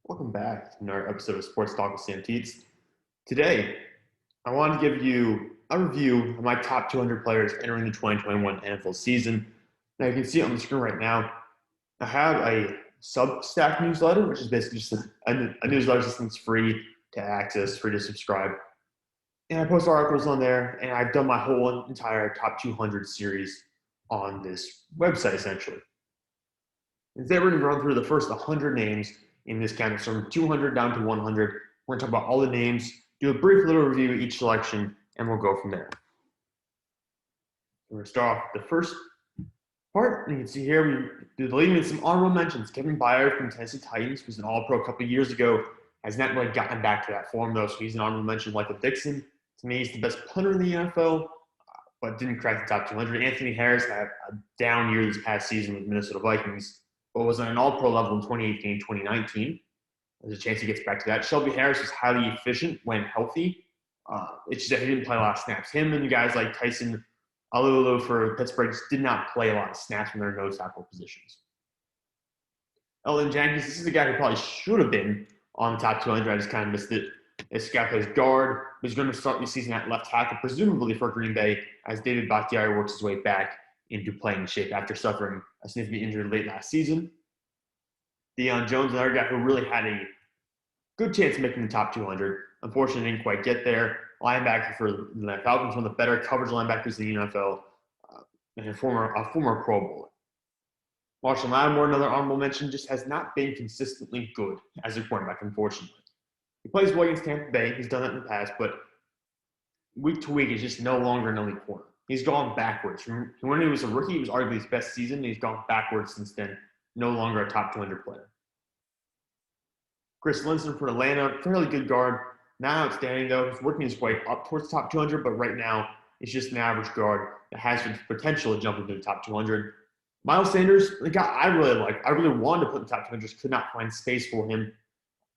Welcome back to another episode of Sports Talk with Sam Teets. Today, I want to give you a review of my top 200 players entering the 2021 NFL season. Now, you can see it on the screen right now. I have a Substack newsletter, which is basically just a newsletter system that's free to access, free to subscribe. And I post articles on there, and I've done my whole entire top 200 series on this website, essentially. And today, we're going to run through the first 100 names in this count, so from 200 down to 100. We're going to talk about all the names, do a brief little review of each selection, and we'll go from there. We're going to start off the first part. And you can see here, we do the leading with some honorable mentions. Kevin Byard from Tennessee Titans, who's an All-Pro a couple of years ago, has not really gotten back to that form, though, so he's an honorable mention. Michael Dixon, to me, he's the best punter in the NFL, but didn't crack the top 200. Anthony Harris had a down year this past season with Minnesota Vikings, but was on an all-pro level in 2018, 2019. There's a chance he gets back to that. Shelby Harris was highly efficient when healthy. It's just that he didn't play a lot of snaps. Him and guys like Tyson Alulu for Pittsburgh just did not play a lot of snaps in their nose tackle positions. Elton Jenkins, this is a guy who probably should have been on the top 200. I just kind of missed it. This guy plays guard. He's going to start the season at left tackle, presumably for Green Bay, as David Bakhtiari works his way back into playing shape after suffering a significant injury late last season. Deion Jones, another guy who really had a good chance of making the top 200. Unfortunately, didn't quite get there. Linebacker for the Falcons, one of the better coverage linebackers in the NFL, and a former Pro Bowler. Marshall Lattimore, another honorable mention, just has not been consistently good as a cornerback, unfortunately. He plays well against Tampa Bay. He's done that in the past, but week to week, he's just no longer an elite corner. He's gone backwards. From when he was a rookie, it was arguably his best season. He's gone backwards since then. No longer a top 200 player. Chris Lindstrom for Atlanta, fairly good guard. Not outstanding, though. He's working his way up towards top 200, but right now, it's just an average guard that has the potential to jump into the top 200. Miles Sanders, the guy I really like. I really wanted to put in the top 200, just could not find space for him.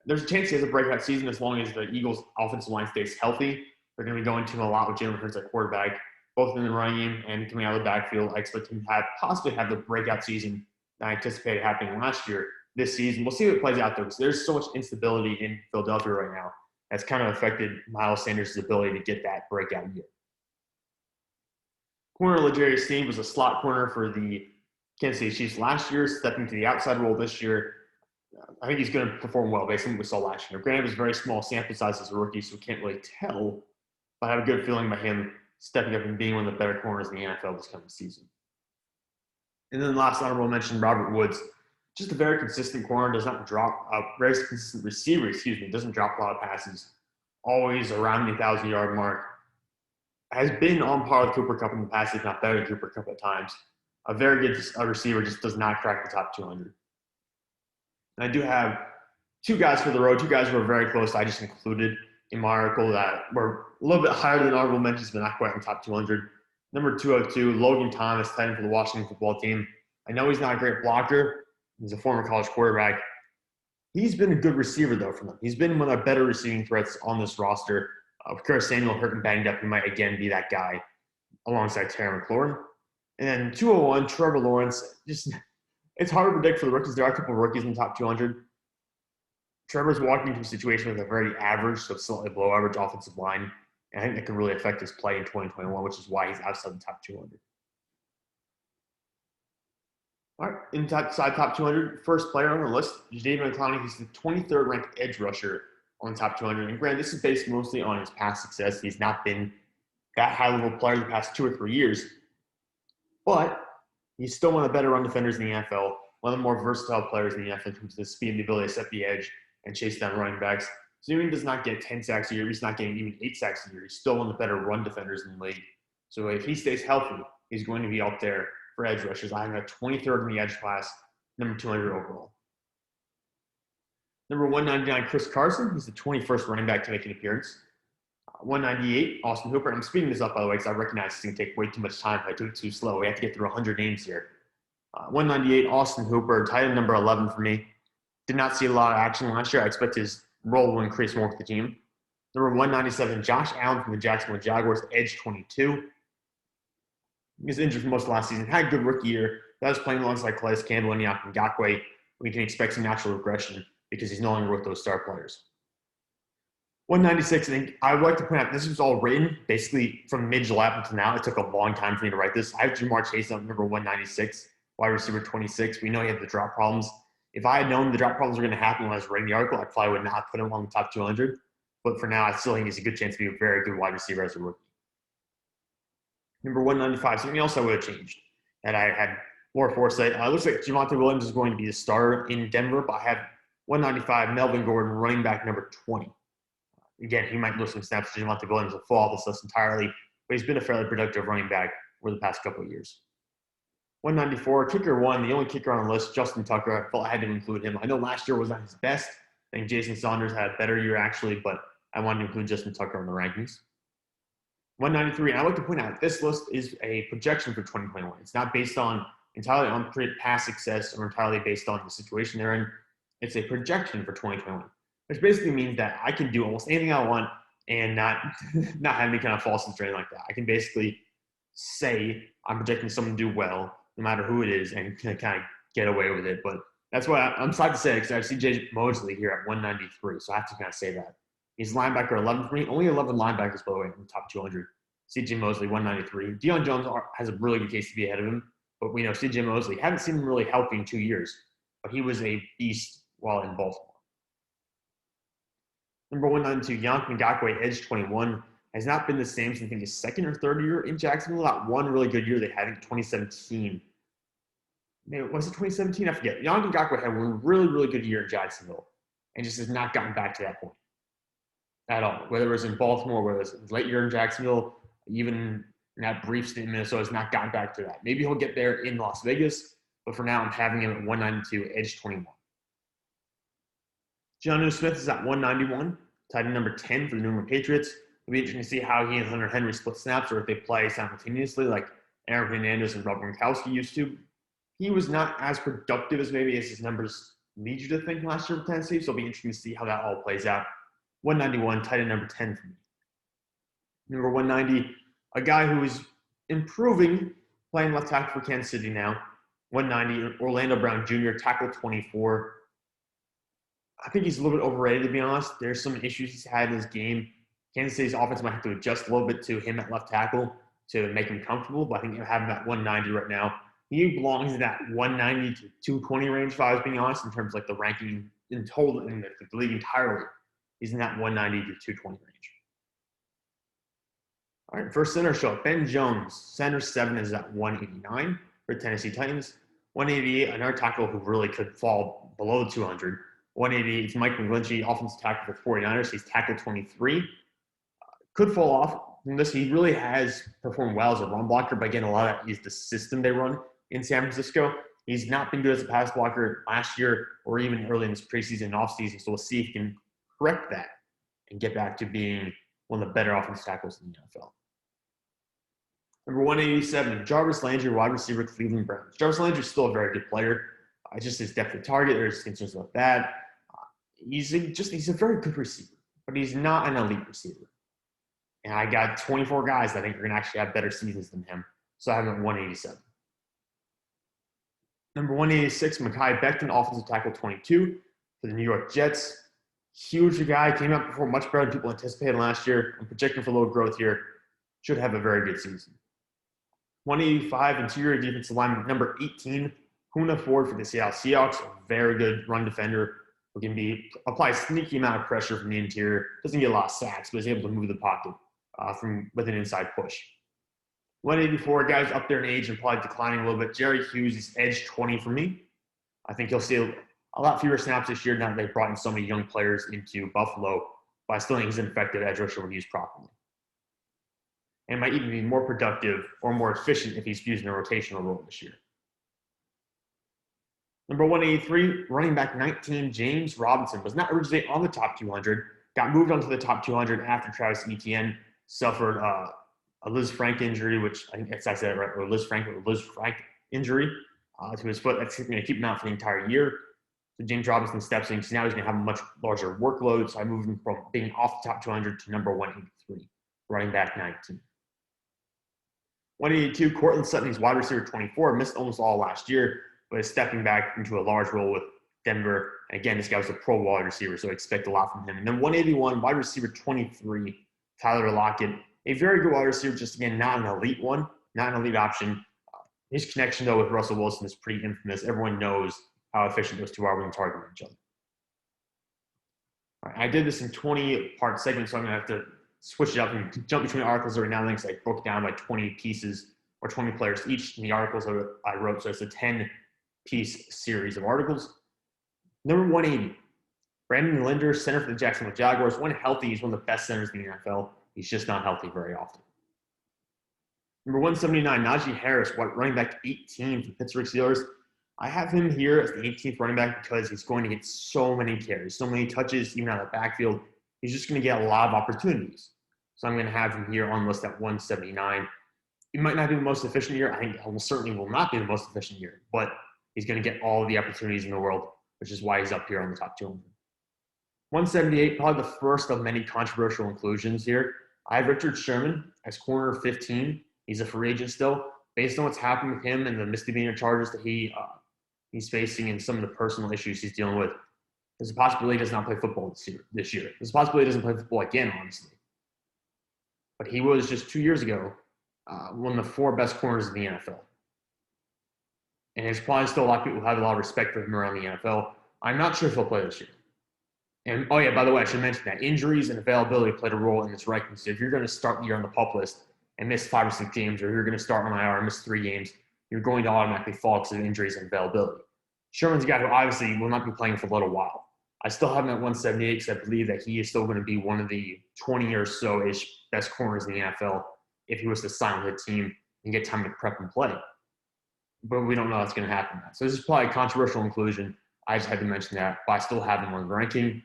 There's a chance he has a breakout season as long as the Eagles' offensive line stays healthy. They're going to be going to him a lot with Jalen Hurts at quarterback, both in the running game and coming out of the backfield. I expect him to possibly have the breakout season that I anticipated happening last year this season. We'll see what plays out there because there's so much instability in Philadelphia right now that's kind of affected Miles Sanders' ability to get that breakout year. Corner L'Jarius Sneed was a slot corner for the Kansas City Chiefs last year, stepping to the outside role this year. I think he's going to perform well based on what we saw last year. Granted, it was a very small sample size as a rookie, so we can't really tell, but I have a good feeling about him stepping up and being one of the better corners in the NFL this coming season. And then last honorable mention, Robert Woods. Just a very consistent corner, does not drop, very consistent receiver, doesn't drop a lot of passes. Always around the 1,000-yard mark. Has been on par with Cooper Kupp in the past, if not better than Cooper Kupp at times. A very good receiver, just does not crack the top 200. And I do have two guys for the road, two guys who are very close. I just included in my article that were a little bit higher than honorable mentions, but not quite on the top 200. Number 202, Logan Thomas, tight end for the Washington football team. I know he's not a great blocker. He's a former college quarterback. He's been a good receiver, though, for them. He's been one of the better receiving threats on this roster. With Curtis Samuel hurt and banged up, he might again be that guy alongside Terry McLaurin. And then 201, Trevor Lawrence. It's hard to predict for the rookies. There are a couple of rookies in the top 200. Trevor's walking into a situation with a very average, so slightly below average offensive line. And I think that could really affect his play in 2021, which is why he's outside the top 200. All right, inside top 200, first player on the list, Jadeveon Clowney. He's the 23rd ranked edge rusher on the top 200. And granted, this is based mostly on his past success. He's not been that high-level player the past 2 or 3 years. But he's still one of the better run defenders in the NFL, one of the more versatile players in the NFL in terms of the speed and the ability to set the edge and chase down running backs. So even if he does not get 10 sacks a year, he's not getting even 8 sacks a year. He's still one of the better run defenders in the league. So if he stays healthy, he's going to be up there for edge rushers. I have a 23rd in the edge class, number 200 overall. Number 199, Chris Carson. He's the 21st running back to make an appearance. 198, Austin Hooper. I'm speeding this up, by the way, because I recognize it's going to take way too much time if I do it too slow. We have to get through 100 names here. 198, Austin Hooper, tight end number 11 for me. Did not see a lot of action last year. I expect his role will increase more with the team. Number 197, Josh Allen from the Jacksonville Jaguars, edge 22. He was injured for most of last season. Had a good rookie year. That was playing alongside Calais Campbell and Yannick Ngakoue. We can expect some natural regression because he's no longer with those star players. 196, I think I would like to point out, this was all written basically from mid-July up until now. It took a long time for me to write this. I have Jamar Chase on number 196, wide receiver 26. We know he had the drop problems. If I had known the drop problems were going to happen when I was writing the article, I probably would not put him on the top 200. But for now, I still think he's a good chance to be a very good wide receiver as a rookie. Number 195, something else I would have changed that I had more foresight. It looks like Javonte Williams is going to be the starter in Denver, but I have 195, Melvin Gordon, running back number 20. Again, he might lose some snaps to Javonte Williams will fall off this list entirely, but he's been a fairly productive running back over the past couple of years. 194, kicker one, the only kicker on the list, Justin Tucker. I felt I had to include him. I know last year was not his best. I think Jason Saunders had a better year actually, but I wanted to include Justin Tucker on the rankings. 193, and I like to point out this list is a projection for 2021. It's not based on entirely on past success or entirely based on the situation they're in. It's a projection for 2021. Which basically means that I can do almost anything I want and not have any kind of false sense or anything like that. I can basically say I'm projecting someone to do well, no matter who it is, and kind of get away with it. But that's why I'm sad to say because I see J. Mosley here at 193, so I have to kind of say that. He's linebacker 11 for me. Only 11 linebackers, by the way, in the top 200. C.J. Mosley, 193. Deion Jones has a really good case to be ahead of him, but we know C.J. Mosley, haven't seen him really healthy in 2 years, but he was a beast while in Baltimore. Number 192, Yannick Ngakoue, edge 21, has not been the same since I think his second or third year in Jacksonville. That one really good year they had in 2017. Maybe, was it 2017? I forget. Yannick Ngakoue had one really, really good year in Jacksonville and just has not gotten back to that point at all. Whether it was in Baltimore, whether it was his late year in Jacksonville, even in that brief stint in Minnesota, has not gotten back to that. Maybe he'll get there in Las Vegas, but for now I'm having him at 192, edge 21. Jonnu Smith is at 191, tight end number 10 for the New England Patriots. It'll be interesting to see how he and Hunter Henry split snaps or if they play simultaneously like Aaron Hernandez and Rob Gronkowski used to. He was not as productive as maybe as his numbers lead you to think last year with Tennessee, so it'll be interesting to see how that all plays out. 191, tight end number 10 for me. Number 190, a guy who is improving, playing left tackle for Kansas City now. 190, Orlando Brown Jr., tackle 24. I think he's a little bit overrated, to be honest. There's some issues he's had in his game. Kansas City's offense might have to adjust a little bit to him at left tackle to make him comfortable, but I think you have him at 190 right now. He belongs in that 190 to 220 range, if I was being honest, in terms of like the ranking in total in the league entirely. He's in that 190 to 220 range. All right, first center show. Ben Jones, center 7 is at 189 for Tennessee Titans. 188, another tackle who really could fall below 200. 188 is Mike McGlinchey, offensive tackle for 49ers. He's tackle 23. Could fall off from this. He really has performed well as a run blocker, but again, a lot of that is the system they run in San Francisco. He's not been good as a pass blocker last year or even early in this preseason and offseason, so we'll see if he can correct that and get back to being one of the better offensive tackles in the NFL. Number 187, Jarvis Landry, wide receiver, Cleveland Browns. Jarvis Landry is still a very good player. Just his depth of target, there's concerns about that. He's a very good receiver, but he's not an elite receiver. And I got 24 guys that I think are going to actually have better seasons than him. So I have him at 187. Number 186, Mekhi Becton, offensive tackle 22 for the New York Jets. Huge guy, came out before much better than people anticipated last year. I'm projecting for a little growth here. Should have a very good season. 185, interior defensive lineman, number 18, Huna Ford for the Seattle Seahawks. A very good run defender who can apply a sneaky amount of pressure from the interior. Doesn't get a lot of sacks, but is able to move the pocket with an inside push. 184, guys up there in age and probably declining a little bit. Jerry Hughes is edge 20 for me. I think he'll see a lot fewer snaps this year now that they've brought in so many young players into Buffalo, but I still think he's an effective edge rusher when used properly. And might even be more productive or more efficient if he's used in a rotational role this year. Number 183, running back 19, James Robinson, was not originally on the top 200, got moved onto the top 200 after Travis Etienne suffered a Liz Frank injury, which I think I said it right, or Liz Frank injury to his foot. That's going to keep him out for the entire year. So James Robinson steps in because now he's going to have a much larger workload. So I moved him from being off the top 200 to number 183, running back 19. 182, Cortland Sutton, he's wide receiver 24, missed almost all last year, but is stepping back into a large role with Denver. And again, this guy was a pro wide receiver, so I expect a lot from him. And then 181, wide receiver 23, Tyler Lockett. A very good wide receiver, just again, not an elite one, not an elite option. His connection, though, with Russell Wilson is pretty infamous. Everyone knows how efficient those two are when targeting each other. All right, I did this in 20-part segments, so I'm going to have to switch it up and jump between articles right now. Links I broke down by 20 pieces or 20 players each in the articles I wrote. So it's a 10-piece series of articles. Number 180, Brandon Linder, center for the Jacksonville Jaguars. When healthy, he's one of the best centers in the NFL. He's just not healthy very often. Number 179, Najee Harris, running back 18 for the Pittsburgh Steelers. I have him here as the 18th running back because he's going to get so many carries, so many touches, even out of the backfield. He's just going to get a lot of opportunities. So I'm going to have him here on the list at 179. It might not be the most efficient year. I think it certainly will not be the most efficient year, but he's going to get all of the opportunities in the world, which is why he's up here on the top 200. 178, probably the first of many controversial inclusions here. I have Richard Sherman as corner 15. He's a free agent still. Based on what's happened with him and the misdemeanor charges that he's facing and some of the personal issues he's dealing with, there's a possibility he does not play football this year. There's a possibility he doesn't play football again, honestly. But he was just 2 years ago one of the 4 best corners in the NFL. And there's probably still a lot of people who have a lot of respect for him around the NFL. I'm not sure if he'll play this year. And, oh yeah, by the way, I should mention that injuries and availability played a role in this ranking. So if you're going to start the year on the PUP list and miss 5 or 6 games, or you're going to start on IR and miss 3 games, you're going to automatically fall because of injuries and availability. Sherman's a guy who obviously will not be playing for a little while. I still have him at 178 because I believe that he is still going to be one of the 20 or so-ish best corners in the NFL if he was to sign with the team and get time to prep and play. But we don't know that's going to happen. So this is probably a controversial inclusion. I just had to mention that, but I still have him on the ranking.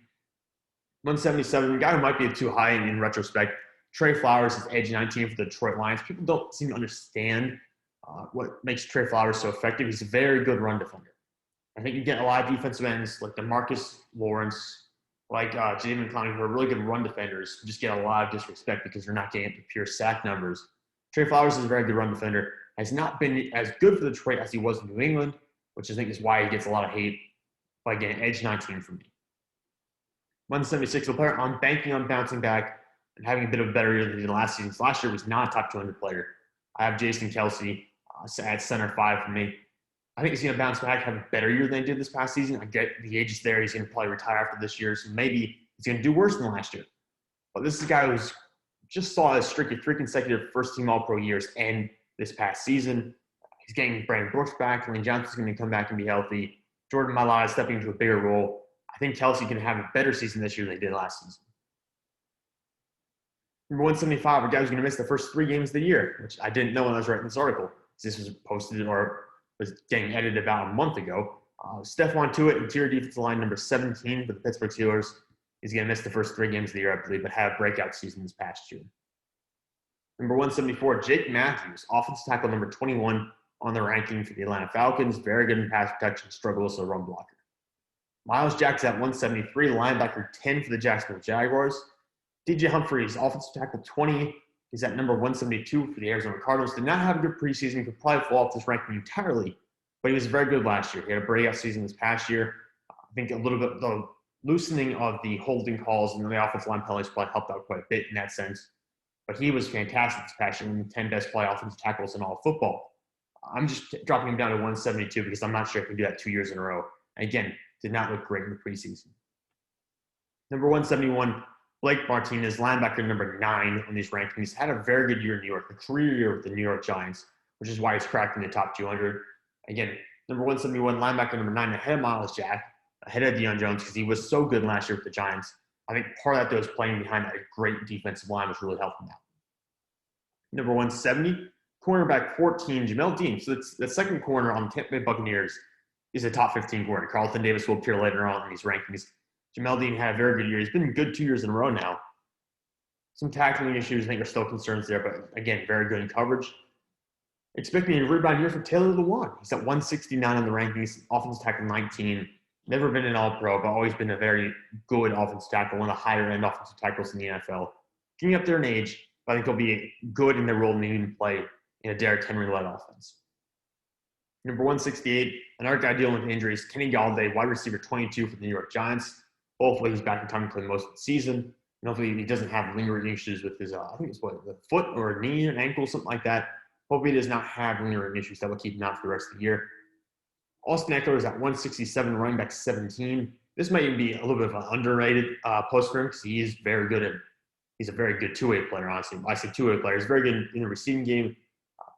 177, the guy who might be too high in retrospect, Trey Flowers is edge 19 for the Detroit Lions. People don't seem to understand what makes Trey Flowers so effective. He's a very good run defender. I think you get a lot of defensive ends like DeMarcus Lawrence, like Jadeveon Clowney, who are really good run defenders, who just get a lot of disrespect because they're not getting the pure sack numbers. Trey Flowers is a very good run defender. Has not been as good for Detroit as he was in New England, which I think is why he gets a lot of hate by getting edge 19 from me. 176, the player I'm banking on bouncing back and having a bit of a better year than he did last season. So last year was not a top 200 player. I have Jason Kelce at center 5 for me. I think he's going to bounce back, have a better year than he did this past season. I get the age is there. He's going to probably retire after this year, so maybe he's going to do worse than last year. But this is a guy who's just saw his streak of 3 consecutive first-team All-Pro years end this past season. He's getting Brandon Brooks back. Lane Johnson's going to come back and be healthy. Jordan Mailata is stepping into a bigger role. I think Kelce can have a better season this year than he did last season. Number 175, a guy who's going to miss the first 3 games of the year, which I didn't know when I was writing this article. This was posted or was getting edited about a month ago. Stephon Tuitt, interior defensive line number 17 for the Pittsburgh Steelers. He's going to miss the first 3 games of the year, I believe, but had a breakout season this past year. Number 174, Jake Matthews, offensive tackle number 21 on the ranking for the Atlanta Falcons. Very good in pass protection, struggles as a run blocker. Miles Jack's at 173, linebacker 10 for the Jacksonville Jaguars. DJ Humphries, offensive tackle 20. He's at number 172 for the Arizona Cardinals. Did not have a good preseason. Could probably fall off this ranking entirely, but he was very good last year. He had a breakout season this past year. I think a little bit the loosening of the holding calls and the offensive line penalties probably helped out quite a bit in that sense. But he was fantastic this past year, one of the 10 best play offensive tackles in all of football. I'm just dropping him down to 172 because I'm not sure I can do that 2 years in a row. And again, did not look great in the preseason. Number 171, Blake Martinez, linebacker number 9 on these rankings. Had a very good year in New York, a career year with the New York Giants, which is why he's cracking the top 200. Again, number 171, linebacker number 9, ahead of Miles Jack, ahead of Deion Jones because he was so good last year with the Giants. I think part of that, though, is playing behind a great defensive line, which really helped him out. Number 170, cornerback 14, Jamel Dean. So that's the second corner on the Tampa Bay Buccaneers is a top 15 corner. Carlton Davis will appear later on in these rankings. Jamel Dean had a very good year. He's been good 2 years in a row now. Some tackling issues, I think, are still concerns there, but again, very good in coverage. Expecting a rebound year for Taylor Lewan. He's at 169 on the rankings, offensive tackle 19. Never been an All-Pro, but always been a very good offensive tackle, one of the higher-end offensive tackles in the NFL. Getting up there in age, but I think he'll be good in their role and even play in a Derrick Henry-led offense. Number 168, another guy dealing with injuries, Kenny Galladay, wide receiver 22 for the New York Giants. Hopefully he's back in time to play most of the season. And hopefully he doesn't have lingering issues with his, I think it's the foot or a knee or an ankle, something like that. Hopefully he does not have lingering issues that will keep him out for the rest of the year. Austin Eckler is at 167, running back 17. This might even be a little bit of an underrated post for him because he is very good he's a very good two-way player, honestly. I say two-way player. He's very good in the receiving game,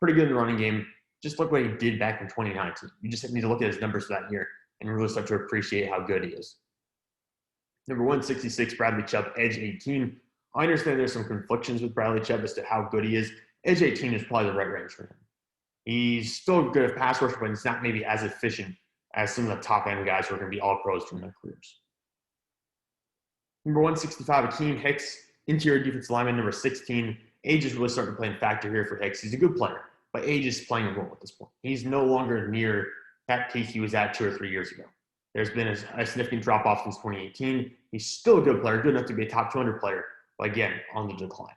pretty good in the running game. Just look what he did back in 2019. You just need to look at his numbers for that year and really start to appreciate how good he is. Number 166, Bradley Chubb, edge 18. I understand there's some conflictions with Bradley Chubb as to how good he is. Edge 18 is probably the right range for him. He's still good at pass rush, but he's not maybe as efficient as some of the top-end guys who are going to be all pros during their careers. Number 165, Akeem Hicks, interior defensive lineman, number 16. Age is really starting to play a factor here for Hicks. He's a good player, but age is playing a role at this point. He's no longer near that peak he was at 2 or 3 years ago. There's been a significant drop-off since 2018. He's still a good player, good enough to be a top 200 player, but again, on the decline.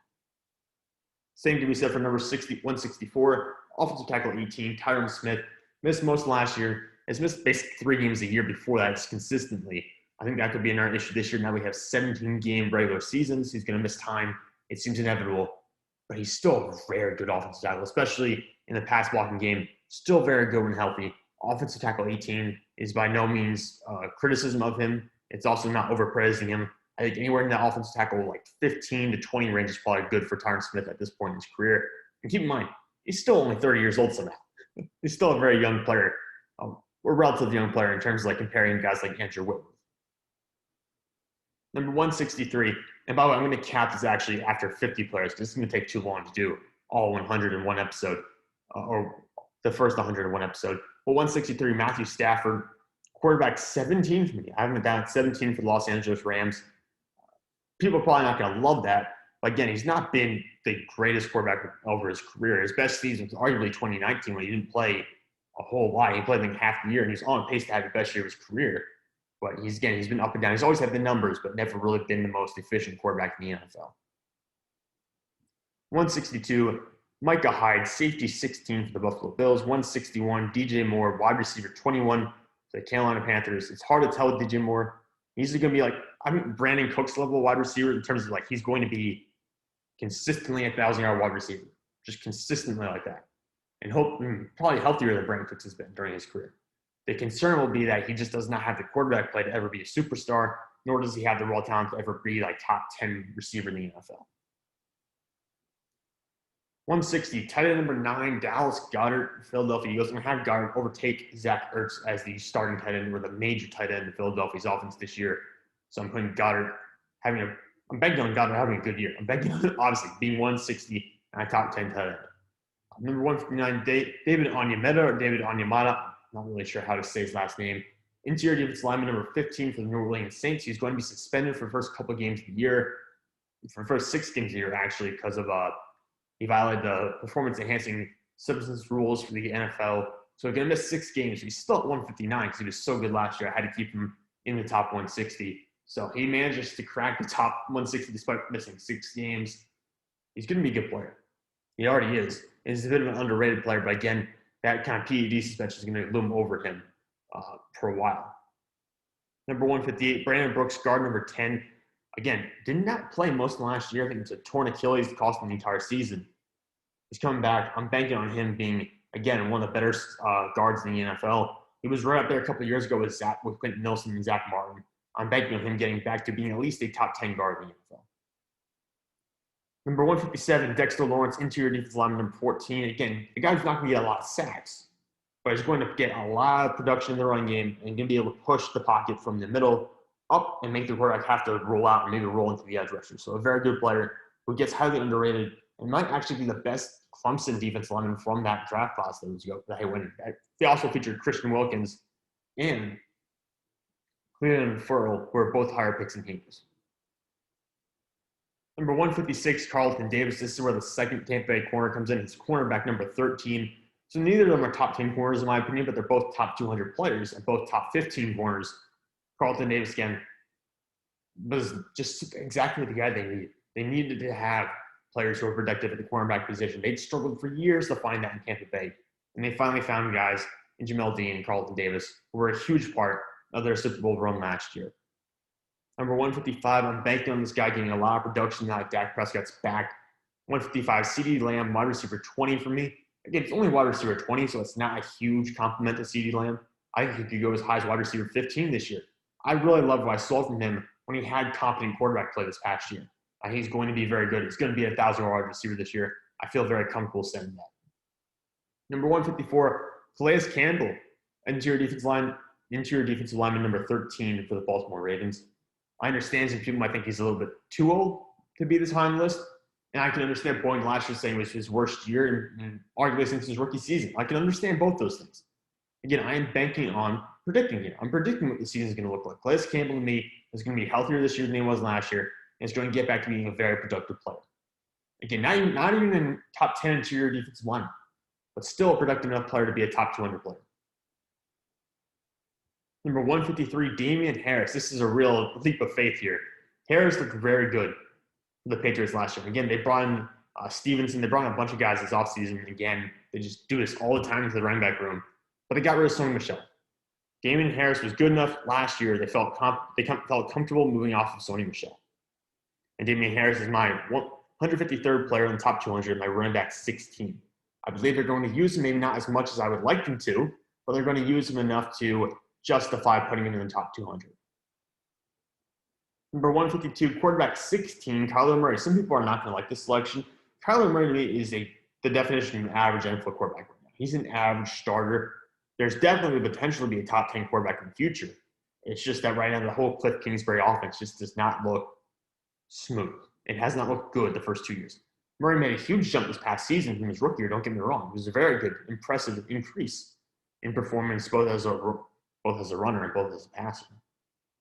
Same can be said for number 164, offensive tackle 18, Tyron Smith. Missed most last year. Has missed basically 3 games a year before that just consistently. I think that could be another issue this year. Now we have 17-game regular seasons. He's going to miss time. It seems inevitable. But he's still a very good offensive tackle, especially in the pass blocking game. Still very good when healthy. Offensive tackle 18 is by no means criticism of him. It's also not overpraising him. I think anywhere in that offensive tackle, like 15 to 20 range is probably good for Tyron Smith at this point in his career. And keep in mind, he's still only 30 years old somehow. He's still a very young player, or relatively young player in terms of like comparing guys like Andrew Whitworth. Number 163, and by the way, I'm going to cap this actually after 50 players because it's going to take too long to do all 100 in one episode, or the first 100 in one episode. But 163, Matthew Stafford, quarterback 17 for me. I have him down at 17 for the Los Angeles Rams. People are probably not going to love that. But again, he's not been the greatest quarterback over his career. His best season was arguably 2019 when he didn't play a whole lot. He played like half the year, and he's on pace to have the best year of his career. But he's been up and down. He's always had the numbers, but never really been the most efficient quarterback in the NFL. 162, Micah Hyde, safety 16 for the Buffalo Bills. 161, DJ Moore, wide receiver 21 for the Carolina Panthers. It's hard to tell with DJ Moore. He's going to be like, Brandon Cooks level wide receiver in terms of like he's going to be consistently a 1,000-yard wide receiver, just consistently like that. And probably healthier than Brandon Cooks has been during his career. The concern will be that he just does not have the quarterback play to ever be a superstar, nor does he have the raw talent to ever be like top 10 receiver in the NFL. 160, tight end number 9, Dallas Goedert, Philadelphia Eagles. I'm going to have Goedert overtake Zach Ertz as the starting tight end or the major tight end in Philadelphia's offense this year. So I'm putting Goedert I'm banking on Goedert having a good year. I'm banking on, obviously, being 160 and a top 10 tight end. Number 159, David Onyemata or David Onyemata. Not really sure how to say his last name. Interior defensive lineman number 15 for the New Orleans Saints. He's going to be suspended for the first couple of games of the year, for the first 6 games of the year, actually, because of he violated the performance-enhancing substance rules for the NFL. So he's going to miss 6 games. He's still at 159 because he was so good last year. I had to keep him in the top 160. So he manages to crack the top 160 despite missing 6 games. He's going to be a good player. He already is. He's a bit of an underrated player, but again, that kind of PED suspension is going to loom over him for a while. Number 158, Brandon Brooks, guard number 10. Again, did not play most of last year. I think it's a torn Achilles, cost him the entire season. He's coming back. I'm banking on him being, again, one of the better guards in the NFL. He was right up there a couple of years ago with Quentin Nelson and Zach Martin. I'm banking on him getting back to being at least a top 10 guard in the NFL. Number 157, Dexter Lawrence, interior defensive lineman number 14. Again, the guy's not going to get a lot of sacks, but he's going to get a lot of production in the run game and going to be able to push the pocket from the middle up and make the quarterback have to roll out and maybe roll into the edge rusher. So a very good player who gets highly underrated and might actually be the best Clemson defensive lineman from that draft class that he went. They also featured Christian Wilkins and Cleveland Ferrell, who are both higher picks in teams. Number 156, Carlton Davis. This is where the second Tampa Bay corner comes in. It's cornerback number 13. So neither of them are top 10 corners in my opinion, but they're both top 200 players and both top 15 corners. Carlton Davis, again, was just exactly the guy they needed. They needed to have players who were productive at the cornerback position. They'd struggled for years to find that in Tampa Bay, and they finally found guys and Jamel Dean and Carlton Davis, who were a huge part of their Super Bowl run last year. Number 155, I'm banking on this guy getting a lot of production now that Dak Prescott's back. 155, CeeDee Lamb, wide receiver 20 for me. Again, it's only wide receiver 20, so it's not a huge compliment to CeeDee Lamb. I think he could go as high as wide receiver 15 this year. I really love what I saw from him when he had competent quarterback play this past year. I think he's going to be very good. He's going to be a 1,000-yard wide receiver this year. I feel very comfortable saying that. Number 154, Calais Campbell, interior defensive lineman number 13 for the Baltimore Ravens. I understand some people might think he's a little bit too old to be this high on the list, and I can understand Boyd last year saying it was his worst year and arguably since his rookie season. I can understand both those things. Again, I am banking on predicting here. I'm predicting what the season is going to look like. Calais Campbell, to me, is going to be healthier this year than he was last year, and is going to get back to being a very productive player. Again, not even in top 10 interior defensive line, but still a productive enough player to be a top 200 player. Number 153, Damian Harris. This is a real leap of faith here. Harris looked very good for the Patriots last year. Again, they brought in Stevenson. They brought in a bunch of guys this offseason. Again, they just do this all the time into the running back room. But they got rid of Sony Michel. Damian Harris was good enough last year. They felt comfortable moving off of Sony Michel. And Damian Harris is my 153rd player in the top 200, my running back 16. I believe they're going to use him, maybe not as much as I would like them to, but they're going to use him enough to justify putting him in the top 200. Number 152, quarterback 16, Kyler Murray. Some people are not going to like this selection. Kyler Murray to me is the definition of an average NFL quarterback right now. He's an average starter. There's definitely the potential to be a top 10 quarterback in the future. It's just that right now the whole Cliff Kingsbury offense just does not look smooth. It has not looked good the first 2 years. Murray made a huge jump this past season from his rookie year, don't get me wrong. It was a very good, impressive increase in performance, both as a runner and both as a passer.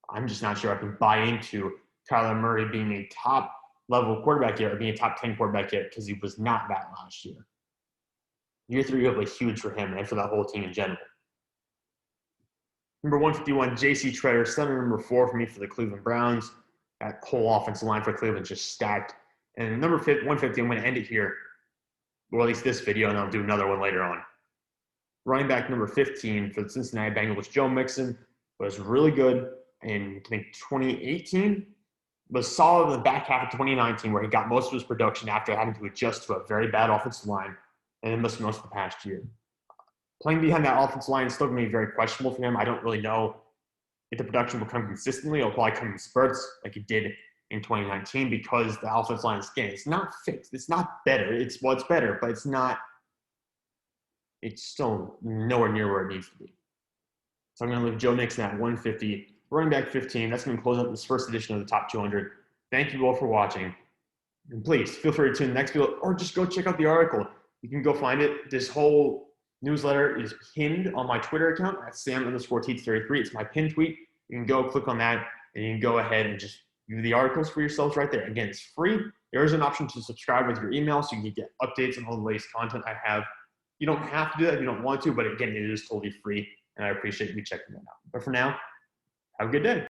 I'm just not sure I can buy into Kyler Murray being a top-level quarterback yet or being a top 10 quarterback yet because he was not that last year. Year 3 will be huge for him and for that whole team in general. Number 151, J.C. Tretter, center number 4 for me for the Cleveland Browns. That whole offensive line for Cleveland just stacked. And number 150, I'm going to end it here, or at least this video, and I'll do another one later on. Running back number 15 for the Cincinnati Bengals, Joe Mixon, was really good in, I think, 2018. Was solid in the back half of 2019, where he got most of his production after having to adjust to a very bad offensive line, and then missed most of the past year. Playing behind that offensive line is still going to be very questionable for him. I don't really know if the production will come consistently. It'll probably come in spurts like it did in 2019 because the offensive line is, again, it's not fixed. It's not better. It's better, but it's still nowhere near where it needs to be. So I'm going to leave Joe Mixon at 150, running back 15. That's going to close up this first edition of the Top 200. Thank you all for watching. And please feel free to tune in the next video or just go check out the article. You can go find it. This whole newsletter is pinned on my Twitter account at Sam_Teets33. It's my pinned tweet. You can go click on that and you can go ahead and just view the articles for yourselves right there. Again, it's free. There is an option to subscribe with your email so you can get updates on all the latest content I have. You don't have to do that if you don't want to, but again, it is totally free, and I appreciate you checking that out. But for now, have a good day.